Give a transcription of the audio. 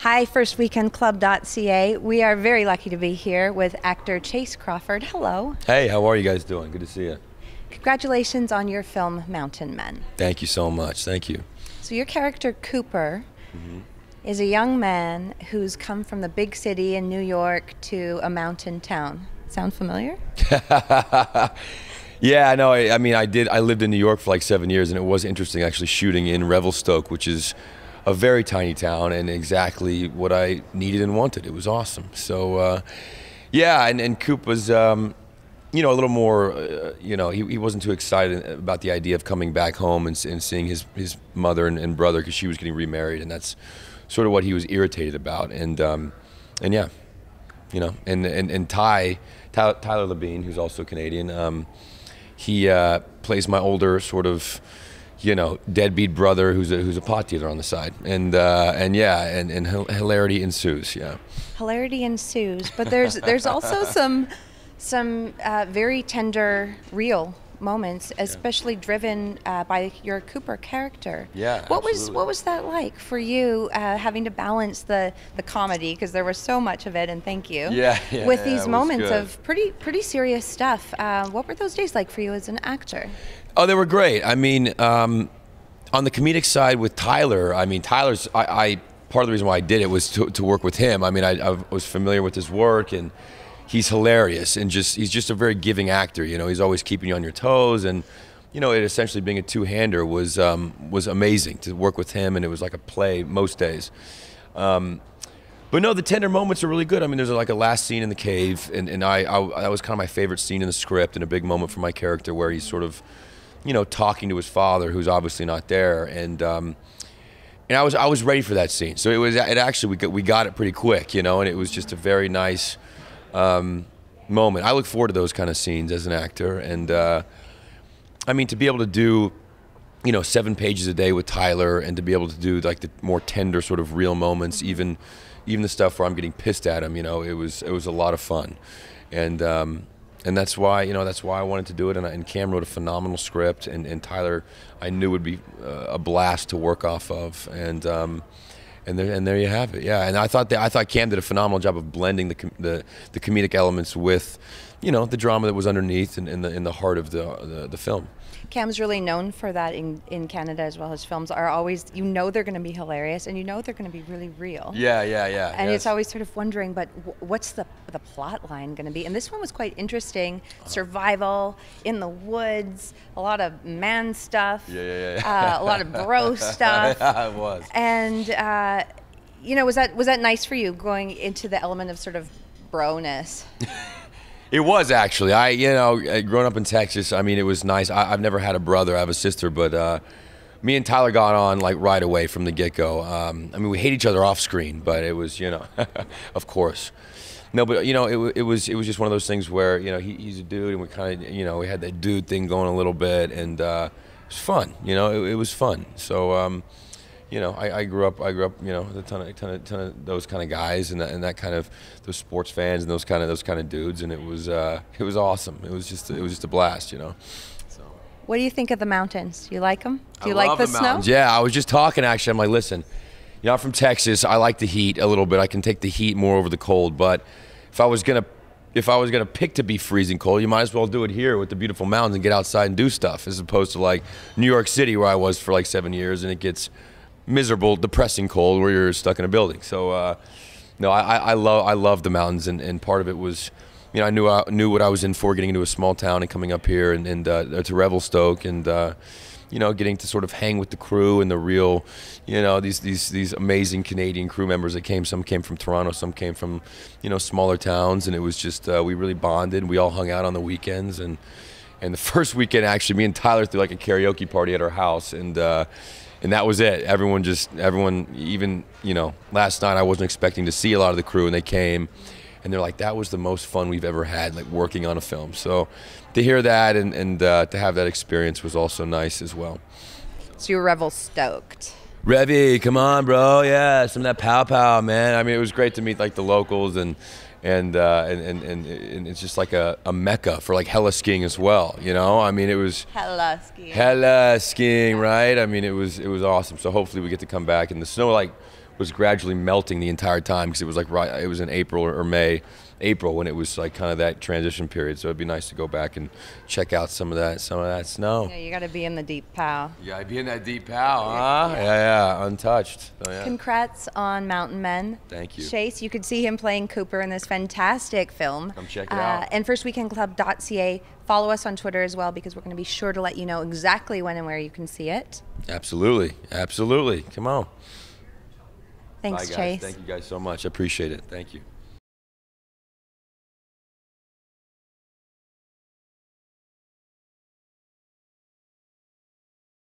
Hi, firstweekendclub.ca. We are very lucky to be here with actor Chace Crawford. Hello. Hey, how are you guys doing? Good to see you. Congratulations on your film, Mountain Men. Thank you so much. Thank you. So your character, Cooper, is a young man who's come from the big city in New York to a mountain town. Sound familiar? Yeah, no, I mean, I lived in New York for like 7 years, and it was interesting actually shooting in Revelstoke, which is a very tiny town and exactly what I needed and wanted. It was awesome. So, yeah, and Coop was, you know, a little more, you know, he wasn't too excited about the idea of coming back home and seeing his mother and brother because she was getting remarried, and that's sort of what he was irritated about. And yeah, you know, and Tyler Labine, who's also Canadian, he plays my older sort of, you know, deadbeat brother who's a pot dealer on the side, and yeah, and hilarity ensues. Yeah, hilarity ensues, but there's also some very tender, real moments, especially driven by your Cooper character. Yeah, what was that like for you, having to balance the comedy, because there was so much of it, and thank you, with these moments of pretty serious stuff. What were those days like for you as an actor? Oh, they were great. I mean, on the comedic side with Tyler, I mean, Tyler's, part of the reason why I did it was to work with him. I mean, I was familiar with his work, and he's hilarious, and he's just a very giving actor. You know, he's always keeping you on your toes, and you know, it essentially being a two-hander was amazing to work with him, and it was like a play most days. But no, the tender moments are really good. I mean, there's like a last scene in the cave, and that was kind of my favorite scene in the script, and a big moment for my character where he's sort of, you know, talking to his father, who's obviously not there, and I was ready for that scene. So it actually we got it pretty quick, you know, and it was just a very nice moment. I look forward to those kind of scenes as an actor, and I mean, to be able to do, you know, 7 pages a day with Tyler, and to be able to do like the more tender sort of real moments, even the stuff where I'm getting pissed at him, you know, it was a lot of fun, and that's why, you know, that's why I wanted to do it. And Cam wrote a phenomenal script, and Tyler, I knew would be a blast to work off of, and there you have it. Yeah, and I thought Cam did a phenomenal job of blending the comedic elements with, you know, the drama that was underneath and in the heart of the film. Cam's really known for that in Canada as well. His films are always, you know, they're going to be hilarious, and you know they're going to be really real. Yeah. And it's always sort of wondering, but what's the plot line going to be? And this one was quite interesting. Survival in the woods, a lot of man stuff. Yeah. A lot of bro stuff. It was. And you know, was that nice for you, going into the element of sort of bro-ness? It was actually. You know, growing up in Texas, I mean, it was nice. I've never had a brother. I have a sister, but me and Tyler got on like right away from the get-go. I mean, we hate each other off screen, but it was, you know, of course. No, but you know, it was just one of those things where, you know, he's a dude, and we kind of, you know, we had that dude thing going a little bit, and it was fun. You know, it was fun. So. You know, I grew up, you know, with a ton of those kind of guys, and that kind of those sports fans and those kind of dudes, and it was awesome. It was just a blast, you know. So. What do you think of the mountains? Do you like them? Do you like the snow? Yeah, I was just talking actually. I'm like, listen, you know, I'm from Texas. I like the heat a little bit. I can take the heat more over the cold. But if I was gonna pick to be freezing cold, you might as well do it here with the beautiful mountains and get outside and do stuff, as opposed to like New York City, where I was for like 7 years, and it gets miserable, depressing cold where you're stuck in a building. So no, I love the mountains, and part of it was, you know, I knew what I was in for, getting into a small town and coming up here and to Revelstoke, and you know, getting to sort of hang with the crew and the real, you know, these amazing Canadian crew members that came. Some came from Toronto, some came from, you know, smaller towns, and it was just we really bonded. We all hung out on the weekends, and the first weekend actually, me and Tyler threw like a karaoke party at our house, and that was it. Everyone, even, you know, last night I wasn't expecting to see a lot of the crew, and they came, and they're like, that was the most fun we've ever had, like working on a film. So to hear that and to have that experience was also nice as well. So you were Revel-stoked. Revy, come on, bro. Yeah, some of that pow, man. I mean, it was great to meet like the locals, and it's just like a mecca for like hella skiing as well, you know. I mean, it was hella skiing, right? I mean, it was awesome. So hopefully we get to come back, and the snow like was gradually melting the entire time because it was like it was in April or April when it was like kind of that transition period. So it'd be nice to go back and check out some of that snow. Yeah, you got to be in the deep pow. Yeah, I'd be in that deep pow, huh? Yeah, untouched. Oh, yeah. Congrats on Mountain Men. Thank you. Chace, you could see him playing Cooper in this fantastic film. Come check it out. And firstweekendclub.ca. Follow us on Twitter as well because we're going to be sure to let you know exactly when and where you can see it. Absolutely. Absolutely. Come on. Thanks, Bye, guys. Chace. Thank you guys so much. I appreciate it. Thank you.